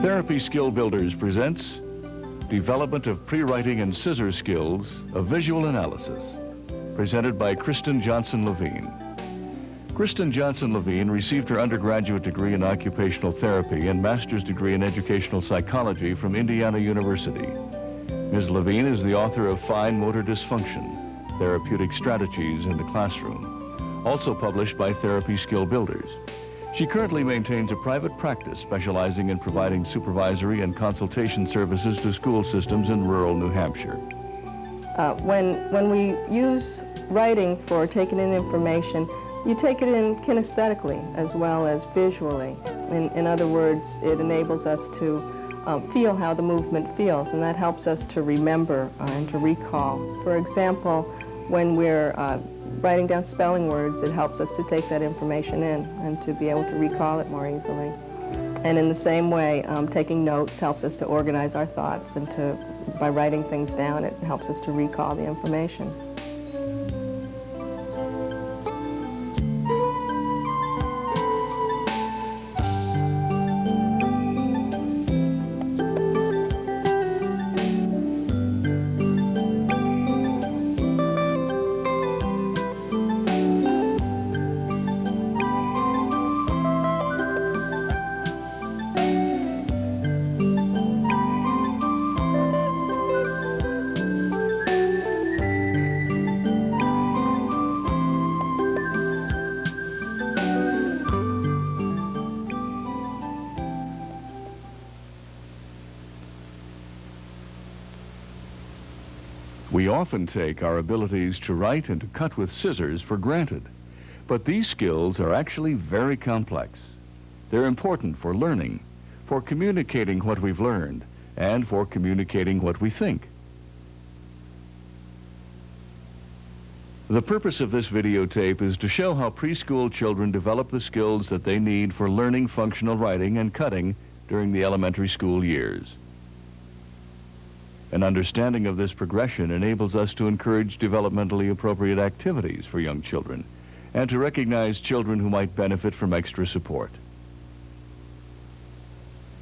Therapy Skill Builders presents Development of Pre-Writing and Scissor Skills, a Visual Analysis, presented by Kristen Johnson-Levine. Kristen Johnson-Levine received her undergraduate degree in occupational therapy and master's degree in educational psychology from Indiana University. Ms. Levine is the author of Fine Motor Dysfunction, Therapeutic Strategies in the Classroom, also published by Therapy Skill Builders. She currently maintains a private practice specializing in providing supervisory and consultation services to school systems in rural New Hampshire. When we use writing for taking in information, you take it in kinesthetically as well as visually. In other words, it enables us to feel how the movement feels, and that helps us to remember and to recall. For example, when we're writing down spelling words, it helps us to take that information in and to be able to recall it more easily. And in the same way, taking notes helps us to organize our thoughts, and by writing things down, it helps us to recall the information. We often take our abilities to write and to cut with scissors for granted, but these skills are actually very complex. They're important for learning, for communicating what we've learned, and for communicating what we think. The purpose of this videotape is to show how preschool children develop the skills that they need for learning functional writing and cutting during the elementary school years. An understanding of this progression enables us to encourage developmentally appropriate activities for young children and to recognize children who might benefit from extra support.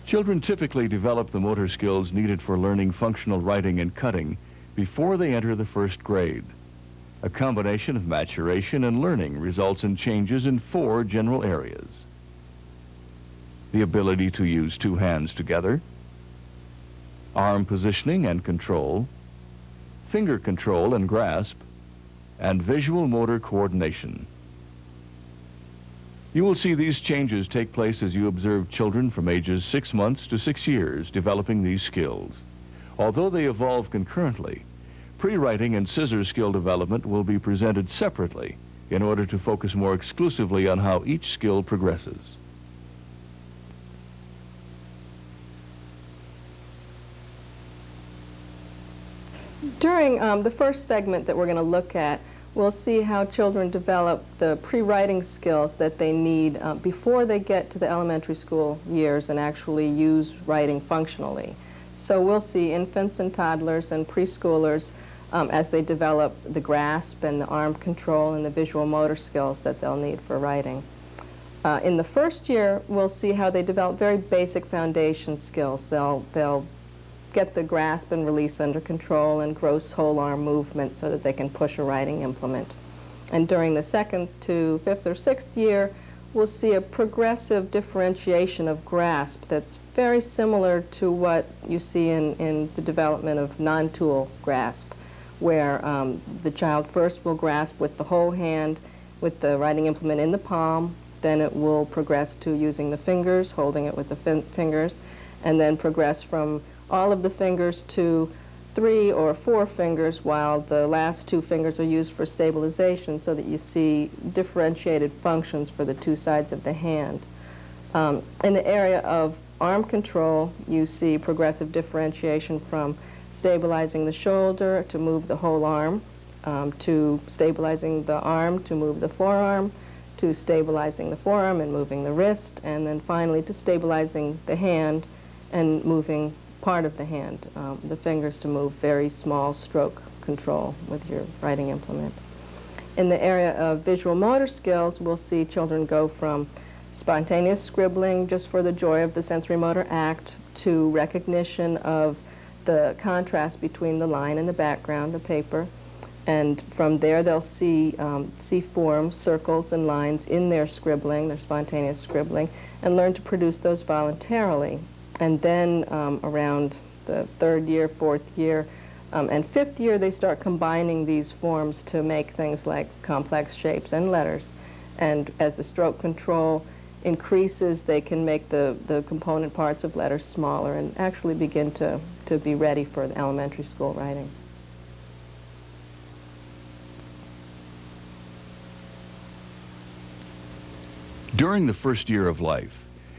Children typically develop the motor skills needed for learning functional writing and cutting before they enter the first grade. A combination of maturation and learning results in changes in 4 general areas: the ability to use 2 hands together, arm positioning and control, finger control and grasp, and visual motor coordination. You will see these changes take place as you observe children from ages 6 months to 6 years developing these skills. Although they evolve concurrently, pre-writing and scissor skill development will be presented separately in order to focus more exclusively on how each skill progresses. During the first segment that we're going to look at, we'll see how children develop the pre-writing skills that they need before they get to the elementary school years and actually use writing functionally. So we'll see infants and toddlers and preschoolers as they develop the grasp and the arm control and the visual motor skills that they'll need for writing. In the first year, we'll see how they develop very basic foundation skills. They'll get the grasp and release under control and gross whole arm movement so that they can push a writing implement. And during the 2nd to 5th or 6th year, we'll see a progressive differentiation of grasp that's very similar to what you see in the development of non-tool grasp, where the child first will grasp with the whole hand with the writing implement in the palm, then it will progress to using the fingers, holding it with the fingers, and then progress from all of the fingers to 3 or 4 fingers, while the last 2 fingers are used for stabilization, so that you see differentiated functions for the 2 sides of the hand. In the area of arm control, you see progressive differentiation from stabilizing the shoulder to move the whole arm, to stabilizing the arm to move the forearm, to stabilizing the forearm and moving the wrist, and then finally to stabilizing the hand and moving part of the hand, the fingers, to move very small stroke control with your writing implement. In the area of visual motor skills, we'll see children go from spontaneous scribbling just for the joy of the sensory motor act, to recognition of the contrast between the line and the background, the paper. And from there they'll see forms, circles and lines in their scribbling, their spontaneous scribbling, and learn to produce those voluntarily. And then around the 3rd year, 4th year, and 5th year, they start combining these forms to make things like complex shapes and letters. And as the stroke control increases, they can make the component parts of letters smaller and actually begin to be ready for the elementary school writing. During the first year of life,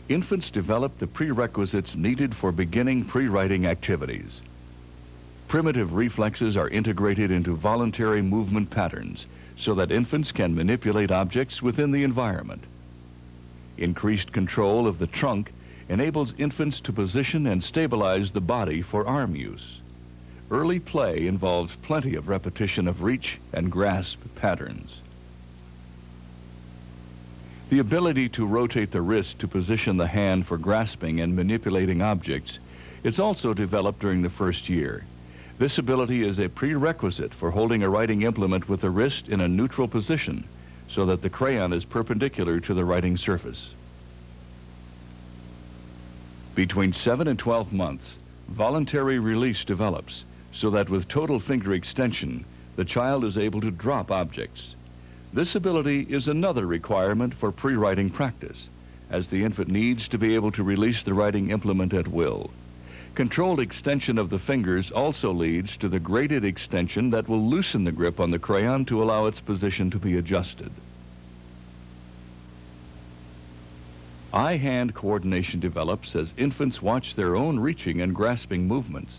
infants develop the prerequisites needed for beginning pre-writing activities. Primitive reflexes are integrated into voluntary movement patterns so that infants can manipulate objects within the environment. Increased control of the trunk enables infants to position and stabilize the body for arm use. Early play involves plenty of repetition of reach and grasp patterns. The ability to rotate the wrist to position the hand for grasping and manipulating objects is also developed during the first year. This ability is a prerequisite for holding a writing implement with the wrist in a neutral position so that the crayon is perpendicular to the writing surface. Between 7 and 12 months, voluntary release develops so that with total finger extension, the child is able to drop objects. This ability is another requirement for pre-writing practice, as the infant needs to be able to release the writing implement at will. Controlled extension of the fingers also leads to the graded extension that will loosen the grip on the crayon to allow its position to be adjusted. Eye-hand coordination develops as infants watch their own reaching and grasping movements.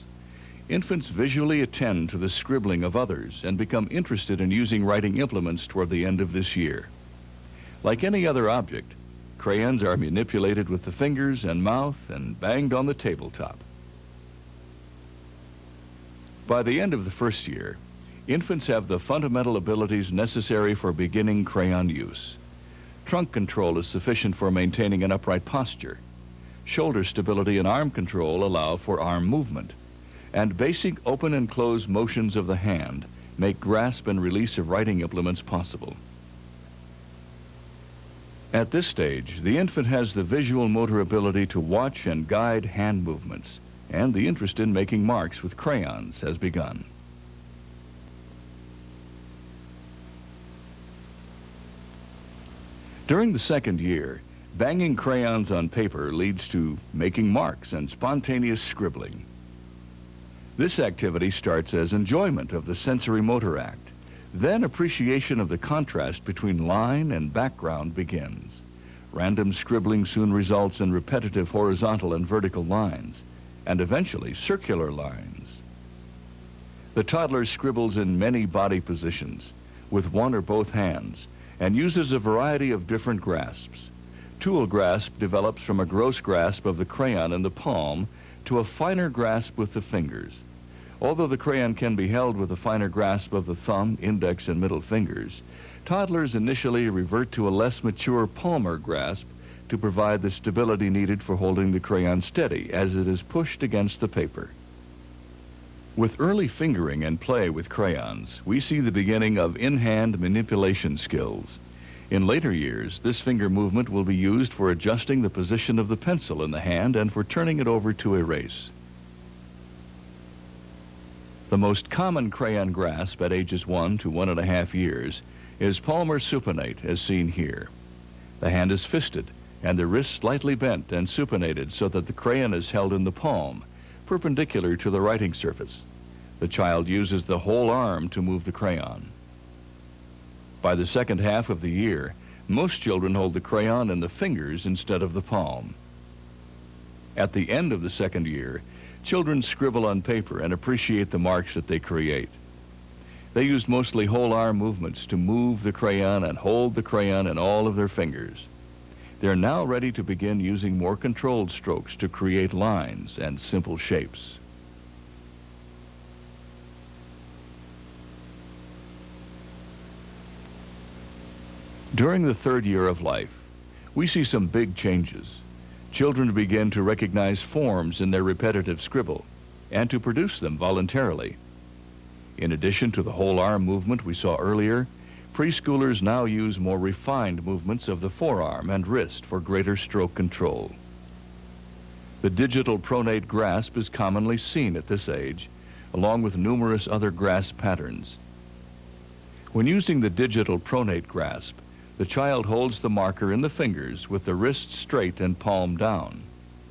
Infants visually attend to the scribbling of others and become interested in using writing implements toward the end of this year. Like any other object, crayons are manipulated with the fingers and mouth and banged on the tabletop. By the end of the first year, infants have the fundamental abilities necessary for beginning crayon use. Trunk control is sufficient for maintaining an upright posture. Shoulder stability and arm control allow for arm movement. And basic open and close motions of the hand make grasp and release of writing implements possible. At this stage, the infant has the visual motor ability to watch and guide hand movements, and the interest in making marks with crayons has begun. During the second year, banging crayons on paper leads to making marks and spontaneous scribbling. This activity starts as enjoyment of the sensory motor act. Then appreciation of the contrast between line and background begins. Random scribbling soon results in repetitive horizontal and vertical lines, and eventually circular lines. The toddler scribbles in many body positions with one or both hands and uses a variety of different grasps. Tool grasp develops from a gross grasp of the crayon in the palm to a finer grasp with the fingers. Although the crayon can be held with a finer grasp of the thumb, index, and middle fingers, toddlers initially revert to a less mature palmar grasp to provide the stability needed for holding the crayon steady as it is pushed against the paper. With early fingering and play with crayons, we see the beginning of in-hand manipulation skills. In later years, this finger movement will be used for adjusting the position of the pencil in the hand and for turning it over to erase. The most common crayon grasp at ages 1 to 1.5 years is palmar supinate, as seen here. The hand is fisted and the wrist slightly bent and supinated so that the crayon is held in the palm, perpendicular to the writing surface. The child uses the whole arm to move the crayon. By the second half of the year, most children hold the crayon in the fingers instead of the palm. At the end of the second year, children scribble on paper and appreciate the marks that they create. They use mostly whole arm movements to move the crayon and hold the crayon in all of their fingers. They're now ready to begin using more controlled strokes to create lines and simple shapes. During the third year of life, we see some big changes. Children begin to recognize forms in their repetitive scribble and to produce them voluntarily. In addition to the whole arm movement we saw earlier, preschoolers now use more refined movements of the forearm and wrist for greater stroke control. The digital pronate grasp is commonly seen at this age, along with numerous other grasp patterns. When using the digital pronate grasp, the child holds the marker in the fingers with the wrist straight and palm down.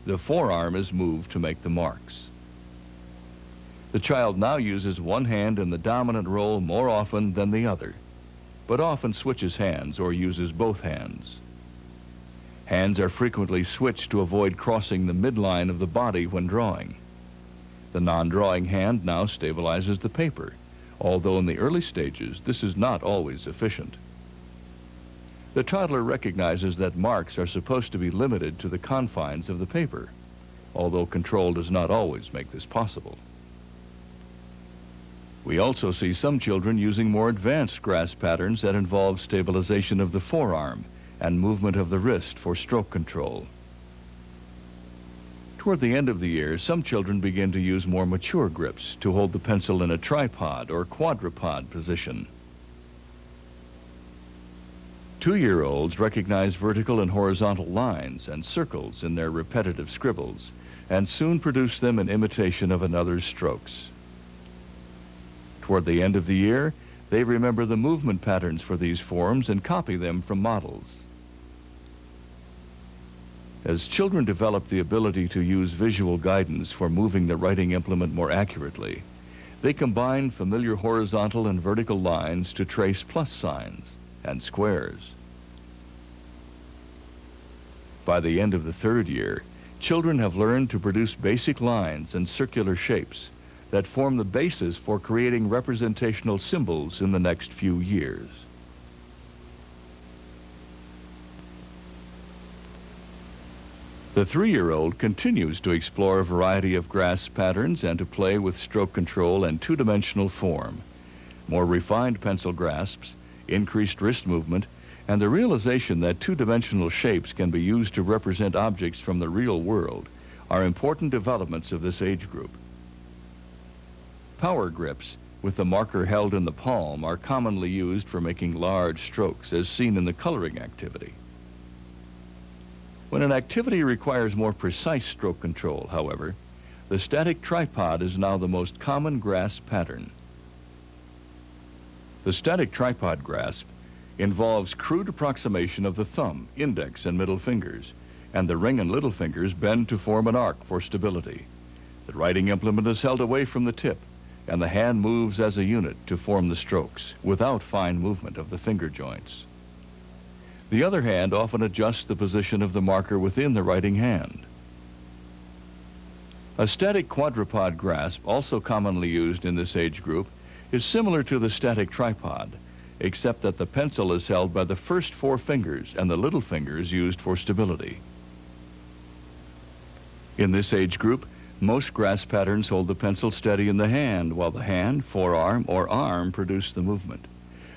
The forearm is moved to make the marks. The child now uses one hand in the dominant role more often than the other, but often switches hands or uses both hands. Hands are frequently switched to avoid crossing the midline of the body when drawing. The non-drawing hand now stabilizes the paper, although in the early stages this is not always efficient. The toddler recognizes that marks are supposed to be limited to the confines of the paper, although control does not always make this possible. We also see some children using more advanced grasp patterns that involve stabilization of the forearm and movement of the wrist for stroke control. Toward the end of the year, some children begin to use more mature grips to hold the pencil in a tripod or quadrupod position. 2-year-olds recognize vertical and horizontal lines and circles in their repetitive scribbles and soon produce them in imitation of another's strokes. Toward the end of the year, they remember the movement patterns for these forms and copy them from models. As children develop the ability to use visual guidance for moving the writing implement more accurately, they combine familiar horizontal and vertical lines to trace plus signs and squares. By the end of the 3rd year, children have learned to produce basic lines and circular shapes that form the basis for creating representational symbols in the next few years. The 3-year-old continues to explore a variety of grasp patterns and to play with stroke control and two-dimensional form. More refined pencil grasps, increased wrist movement, and the realization that two-dimensional shapes can be used to represent objects from the real world are important developments of this age group. Power grips with the marker held in the palm are commonly used for making large strokes, as seen in the coloring activity. When an activity requires more precise stroke control, however, the static tripod is now the most common grasp pattern. The static tripod grasp involves crude approximation of the thumb, index, and middle fingers, and the ring and little fingers bend to form an arc for stability. The writing implement is held away from the tip, and the hand moves as a unit to form the strokes without fine movement of the finger joints. The other hand often adjusts the position of the marker within the writing hand. A static quadrupod grasp, also commonly used in this age group, is similar to the static tripod, except that the pencil is held by the first 4 fingers and the little fingers used for stability. In this age group, most grasp patterns hold the pencil steady in the hand, while the hand, forearm, or arm produce the movement.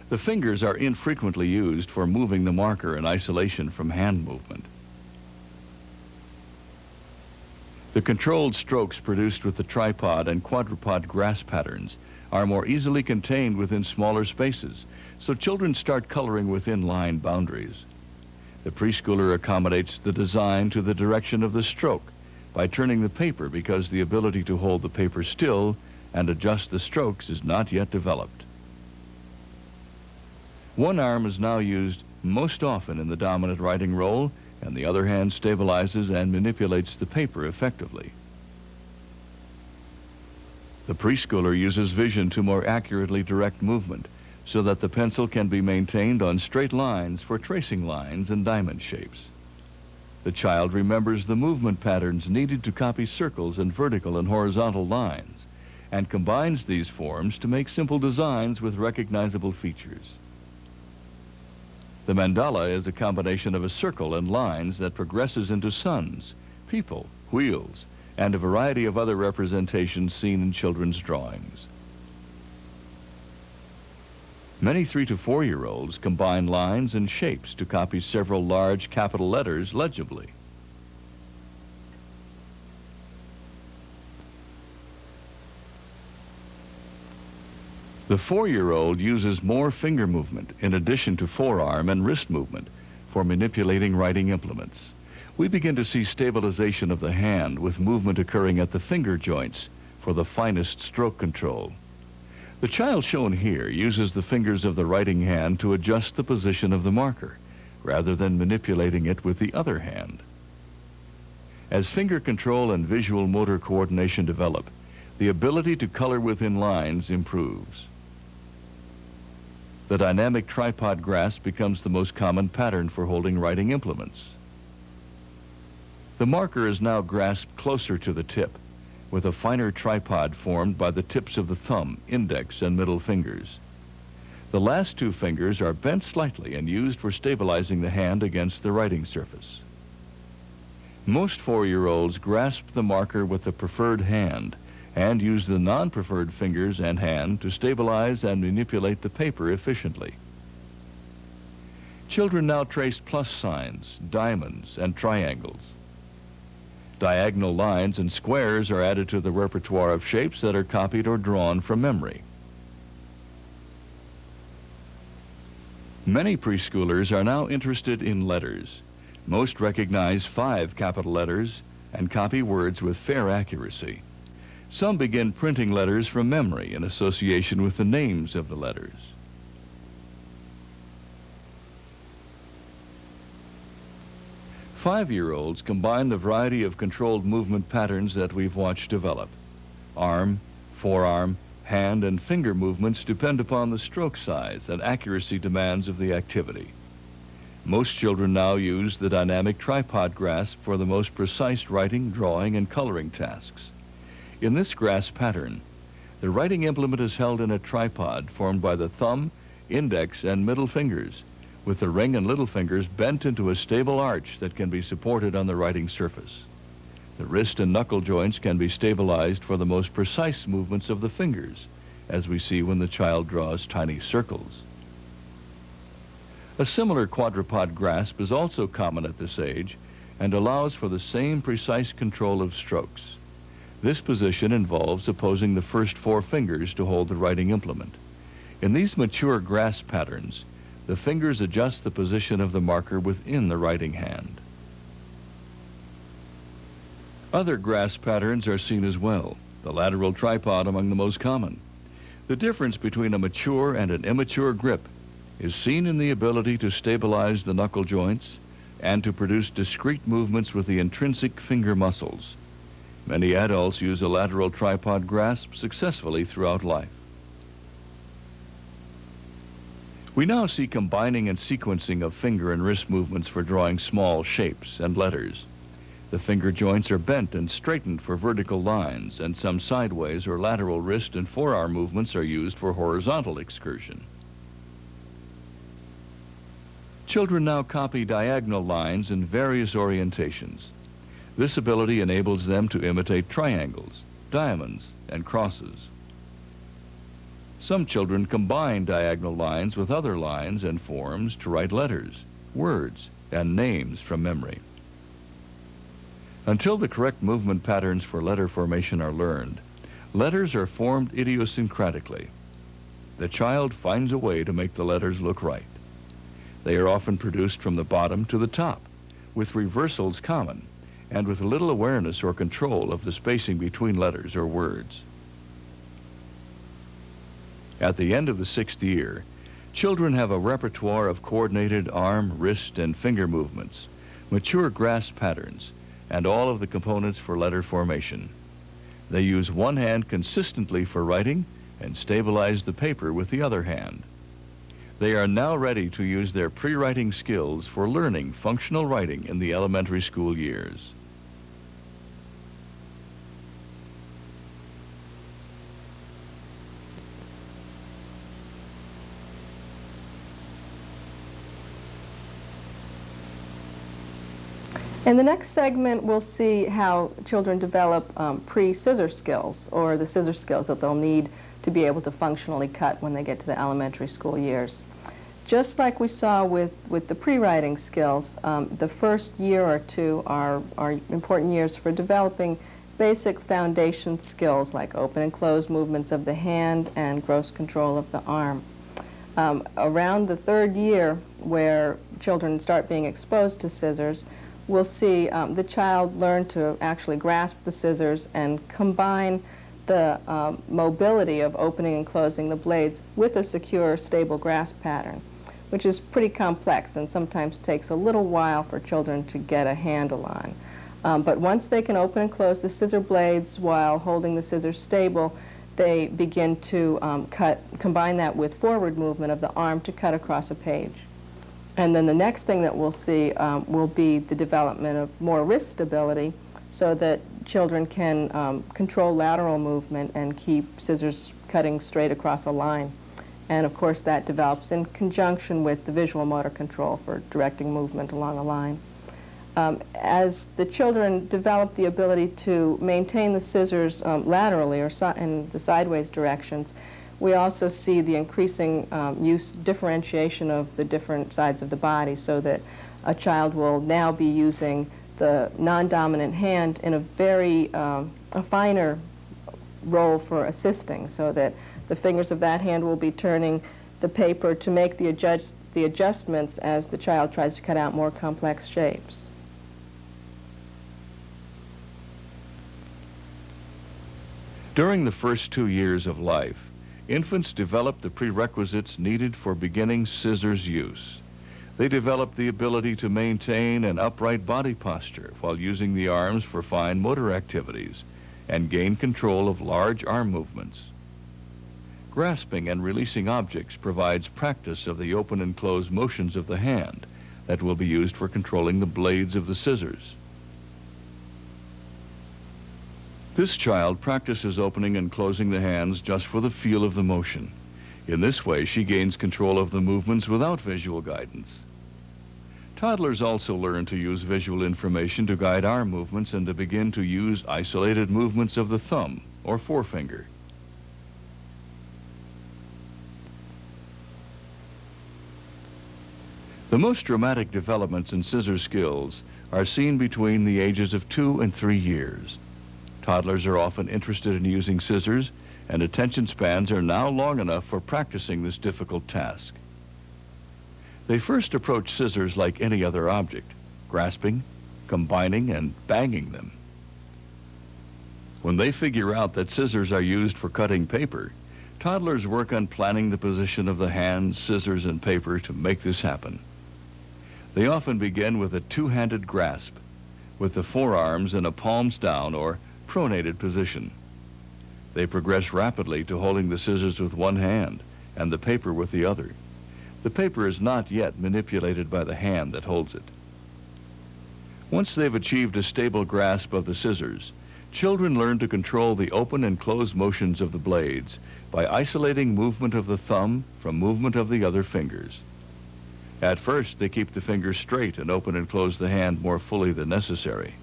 The fingers are infrequently used for moving the marker in isolation from hand movement. The controlled strokes produced with the tripod and quadrupod grasp patterns are more easily contained within smaller spaces, so children start coloring within line boundaries. The preschooler accommodates the design to the direction of the stroke by turning the paper, because the ability to hold the paper still and adjust the strokes is not yet developed. One arm is now used most often in the dominant writing role, and the other hand stabilizes and manipulates the paper effectively. The preschooler uses vision to more accurately direct movement so that the pencil can be maintained on straight lines for tracing lines and diamond shapes. The child remembers the movement patterns needed to copy circles and vertical and horizontal lines, and combines these forms to make simple designs with recognizable features. The mandala is a combination of a circle and lines that progresses into suns, people, wheels, and a variety of other representations seen in children's drawings. Many 3 to 4-year-olds combine lines and shapes to copy several large capital letters legibly. The 4-year-old uses more finger movement in addition to forearm and wrist movement for manipulating writing implements. We begin to see stabilization of the hand with movement occurring at the finger joints for the finest stroke control. The child shown here uses the fingers of the writing hand to adjust the position of the marker, rather than manipulating it with the other hand. As finger control and visual motor coordination develop, the ability to color within lines improves. The dynamic tripod grasp becomes the most common pattern for holding writing implements. The marker is now grasped closer to the tip, with a finer tripod formed by the tips of the thumb, index, and middle fingers. The last 2 fingers are bent slightly and used for stabilizing the hand against the writing surface. Most 4-year-olds grasp the marker with the preferred hand and use the non-preferred fingers and hand to stabilize and manipulate the paper efficiently. Children now trace plus signs, diamonds, and triangles. Diagonal lines and squares are added to the repertoire of shapes that are copied or drawn from memory. Many preschoolers are now interested in letters. Most recognize 5 capital letters and copy words with fair accuracy. Some begin printing letters from memory in association with the names of the letters. Five-year-olds combine the variety of controlled movement patterns that we've watched develop. Arm, forearm, hand, and finger movements depend upon the stroke size and accuracy demands of the activity. Most children now use the dynamic tripod grasp for the most precise writing, drawing, and coloring tasks. In this grasp pattern, the writing implement is held in a tripod formed by the thumb, index, and middle fingers, with the ring and little fingers bent into a stable arch that can be supported on the writing surface. The wrist and knuckle joints can be stabilized for the most precise movements of the fingers, as we see when the child draws tiny circles. A similar quadrupod grasp is also common at this age and allows for the same precise control of strokes. This position involves opposing the first 4 fingers to hold the writing implement. In these mature grasp patterns, the fingers adjust the position of the marker within the writing hand. Other grasp patterns are seen as well, the lateral tripod among the most common. The difference between a mature and an immature grip is seen in the ability to stabilize the knuckle joints and to produce discrete movements with the intrinsic finger muscles. Many adults use a lateral tripod grasp successfully throughout life. We now see combining and sequencing of finger and wrist movements for drawing small shapes and letters. The finger joints are bent and straightened for vertical lines, and some sideways or lateral wrist and forearm movements are used for horizontal excursion. Children now copy diagonal lines in various orientations. This ability enables them to imitate triangles, diamonds, and crosses. Some children combine diagonal lines with other lines and forms to write letters, words, and names from memory. Until the correct movement patterns for letter formation are learned, letters are formed idiosyncratically. The child finds a way to make the letters look right. They are often produced from the bottom to the top, with reversals common, and with little awareness or control of the spacing between letters or words. At the end of the 6th year, children have a repertoire of coordinated arm, wrist, and finger movements, mature grasp patterns, and all of the components for letter formation. They use one hand consistently for writing and stabilize the paper with the other hand. They are now ready to use their pre-writing skills for learning functional writing in the elementary school years. In the next segment, we'll see how children develop pre-scissor skills, or the scissor skills that they'll need to be able to functionally cut when they get to the elementary school years. Just like we saw with the pre-writing skills, the first year or two are important years for developing basic foundation skills like open and close movements of the hand and gross control of the arm. Around the third year, where children start being exposed to scissors, we'll see the child learn to actually grasp the scissors and combine the mobility of opening and closing the blades with a secure, stable grasp pattern, which is pretty complex and sometimes takes a little while for children to get a handle on. But once they can open and close the scissor blades while holding the scissors stable, they begin to combine that with forward movement of the arm to cut across a page. And then the next thing that we'll see will be the development of more wrist stability, so that children can control lateral movement and keep scissors cutting straight across a line. And of course that develops in conjunction with the visual motor control for directing movement along a line. As the children develop the ability to maintain the scissors laterally or in the sideways directions, we also see the increasing differentiation of the different sides of the body, so that a child will now be using the non-dominant hand in a very a finer role for assisting, so that the fingers of that hand will be turning the paper to make the adjustments as the child tries to cut out more complex shapes. During the first 2 years of life, infants develop the prerequisites needed for beginning scissors use. They develop the ability to maintain an upright body posture while using the arms for fine motor activities and gain control of large arm movements. Grasping and releasing objects provides practice of the open and close motions of the hand that will be used for controlling the blades of the scissors. This child practices opening and closing the hands just for the feel of the motion. In this way, she gains control of the movements without visual guidance. Toddlers also learn to use visual information to guide arm movements and to begin to use isolated movements of the thumb or forefinger. The most dramatic developments in scissor skills are seen between the ages of 2 and 3 years. Toddlers are often interested in using scissors, and attention spans are now long enough for practicing this difficult task. They first approach scissors like any other object, grasping, combining, and banging them. When they figure out that scissors are used for cutting paper, toddlers work on planning the position of the hands, scissors, and paper to make this happen. They often begin with a two-handed grasp, with the forearms in a palms down or pronated position. They progress rapidly to holding the scissors with one hand and the paper with the other. The paper is not yet manipulated by the hand that holds it. Once they've achieved a stable grasp of the scissors, children learn to control the open and close motions of the blades by isolating movement of the thumb from movement of the other fingers. At first, they keep the fingers straight and open and close the hand more fully than necessary.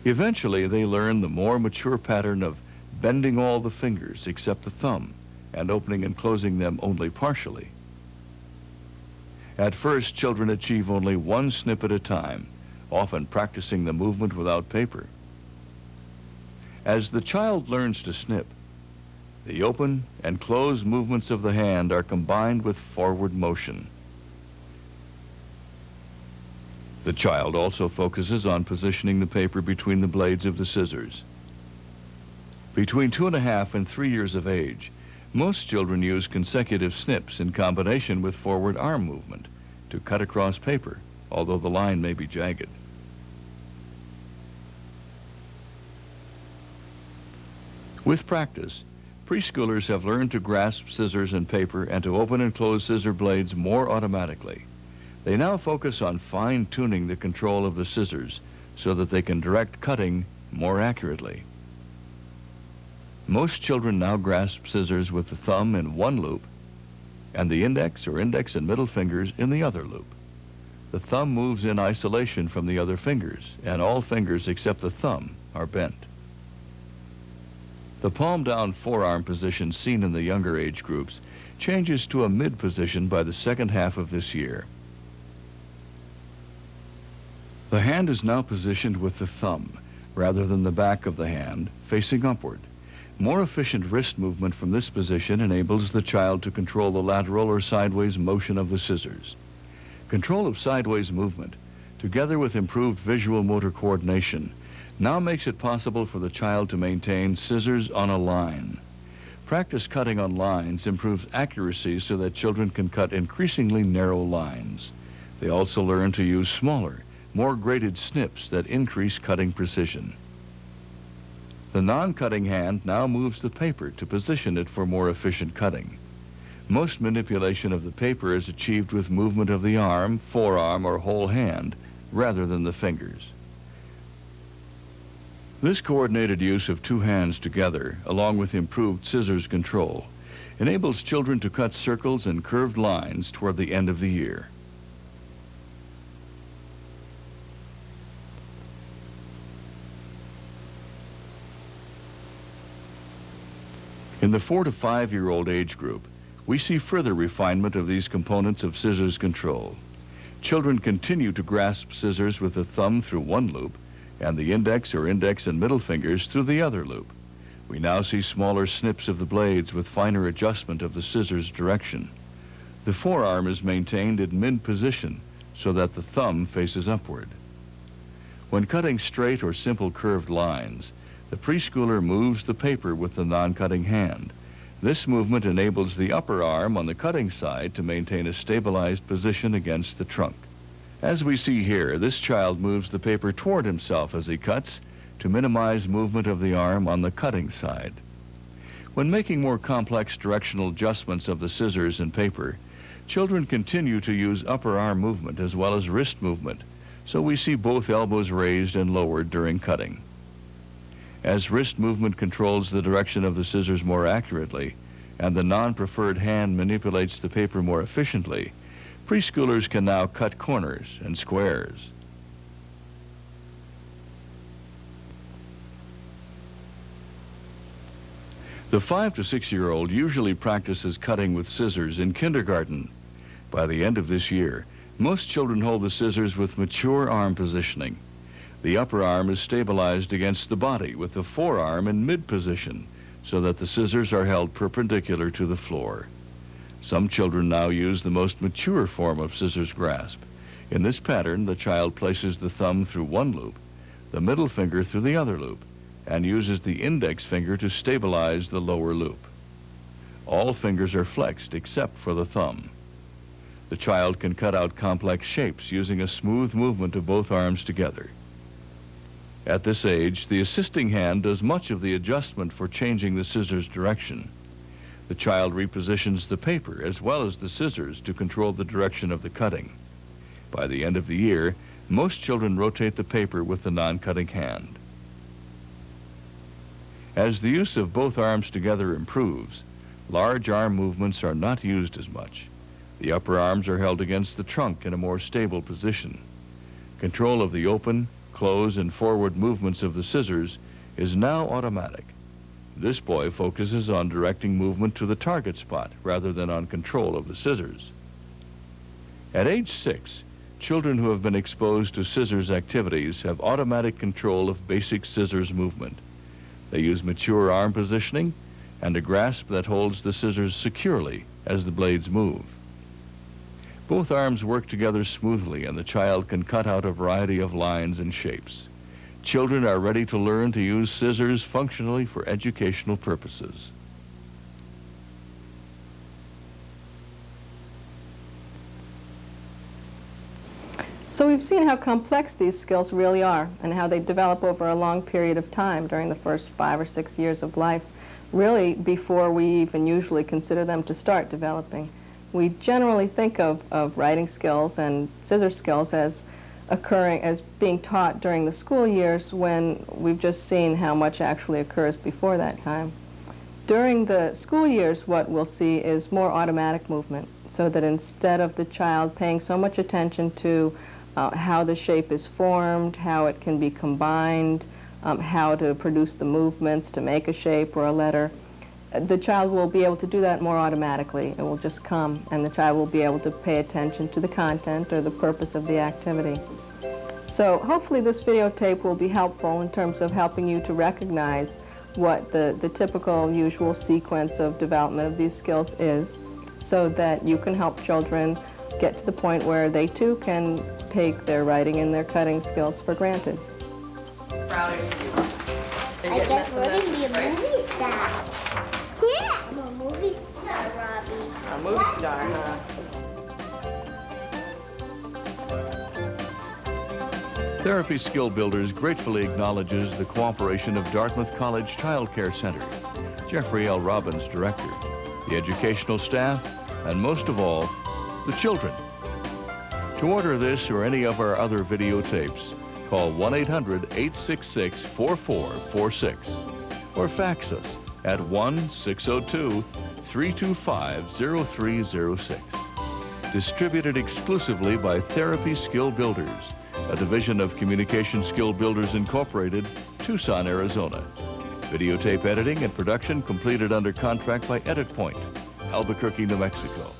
Eventually, they learn the more mature pattern of bending all the fingers except the thumb and opening and closing them only partially. At first, children achieve only one snip at a time, often practicing the movement without paper. As the child learns to snip, the open and close movements of the hand are combined with forward motion. The child also focuses on positioning the paper between the blades of the scissors. Between 2.5 and 3 years of age, most children use consecutive snips in combination with forward arm movement to cut across paper, although the line may be jagged. With practice, preschoolers have learned to grasp scissors and paper and to open and close scissor blades more automatically. They now focus on fine-tuning the control of the scissors so that they can direct cutting more accurately. Most children now grasp scissors with the thumb in one loop and the index or index and middle fingers in the other loop. the thumb moves in isolation from the other fingers, and all fingers except the thumb are bent. The palm-down forearm position seen in the younger age groups changes to a mid position by the second half of this year. The hand is now positioned with the thumb, rather than the back of the hand, facing upward. More efficient wrist movement from this position enables the child to control the lateral or sideways motion of the scissors. Control of sideways movement, together with improved visual motor coordination, now makes it possible for the child to maintain scissors on a line. Practice cutting on lines improves accuracy so that children can cut increasingly narrow lines. They also learn to use smaller, more graded snips that increase cutting precision. The non-cutting hand now moves the paper to position it for more efficient cutting. Most manipulation of the paper is achieved with movement of the arm, forearm, or whole hand, rather than the fingers. This coordinated use of two hands together, along with improved scissors control, enables children to cut circles and curved lines toward the end of the year. In the 4 to 5-year-old age group, we see further refinement of these components of scissors control. Children continue to grasp scissors with the thumb through one loop and the index or index and middle fingers through the other loop. We now see smaller snips of the blades with finer adjustment of the scissors direction. The forearm is maintained in mid-position so that the thumb faces upward. When cutting straight or simple curved lines, the preschooler moves the paper with the non-cutting hand. This movement enables the upper arm on the cutting side to maintain a stabilized position against the trunk. As we see here, this child moves the paper toward himself as he cuts to minimize movement of the arm on the cutting side. When making more complex directional adjustments of the scissors and paper, children continue to use upper arm movement as well as wrist movement, so we see both elbows raised and lowered during cutting. As wrist movement controls the direction of the scissors more accurately and the non-preferred hand manipulates the paper more efficiently, preschoolers can now cut corners and squares. The 5 to 6-year-old usually practices cutting with scissors in kindergarten. By the end of this year, most children hold the scissors with mature arm positioning. The upper arm is stabilized against the body with the forearm in mid-position so that the scissors are held perpendicular to the floor. Some children now use the most mature form of scissors grasp. In this pattern, the child places the thumb through one loop, the middle finger through the other loop, and uses the index finger to stabilize the lower loop. All fingers are flexed except for the thumb. The child can cut out complex shapes using a smooth movement of both arms together. At this age, the assisting hand does much of the adjustment for changing the scissors' direction. The child repositions the paper as well as the scissors to control the direction of the cutting. By the end of the year, most children rotate the paper with the non-cutting hand. As the use of both arms together improves, large arm movements are not used as much. The upper arms are held against the trunk in a more stable position. Control of the open, close, and forward movements of the scissors is now automatic. This boy focuses on directing movement to the target spot rather than on control of the scissors. At age 6, children who have been exposed to scissors activities have automatic control of basic scissors movement. They use mature arm positioning and a grasp that holds the scissors securely as the blades move. Both arms work together smoothly and the child can cut out a variety of lines and shapes. Children are ready to learn to use scissors functionally for educational purposes. So we've seen how complex these skills really are and how they develop over a long period of time during the first 5 or 6 years of life, really before we even usually consider them to start developing. We generally think of writing skills and scissor skills as being taught during the school years when we've just seen how much actually occurs before that time. During the school years, what we'll see is more automatic movement. so that instead of the child paying so much attention to how the shape is formed, how it can be combined, how to produce the movements to make a shape or a letter, the child will be able to do that more automatically. It will just come, and the child will be able to pay attention to the content or the purpose of the activity. So hopefully this videotape will be helpful in terms of helping you to recognize what the typical usual sequence of development of these skills is, so that you can help children get to the point where they too can take their writing and their cutting skills for granted. Proud of you. I guess we're going to be a movie star. Yeah, I'm a movie star, Robbie. A movie star, huh? Therapy Skill Builders gratefully acknowledges the cooperation of Dartmouth College Child Care Center, Jeffrey L. Robbins, director, the educational staff, and most of all, the children. To order this or any of our other videotapes, call 1-800-866-4446 or fax us at 1-602-325-0306. Distributed exclusively by Therapy Skill Builders, a division of Communication Skill Builders Incorporated, Tucson, Arizona. Videotape editing and production completed under contract by Edit Point, Albuquerque, New Mexico.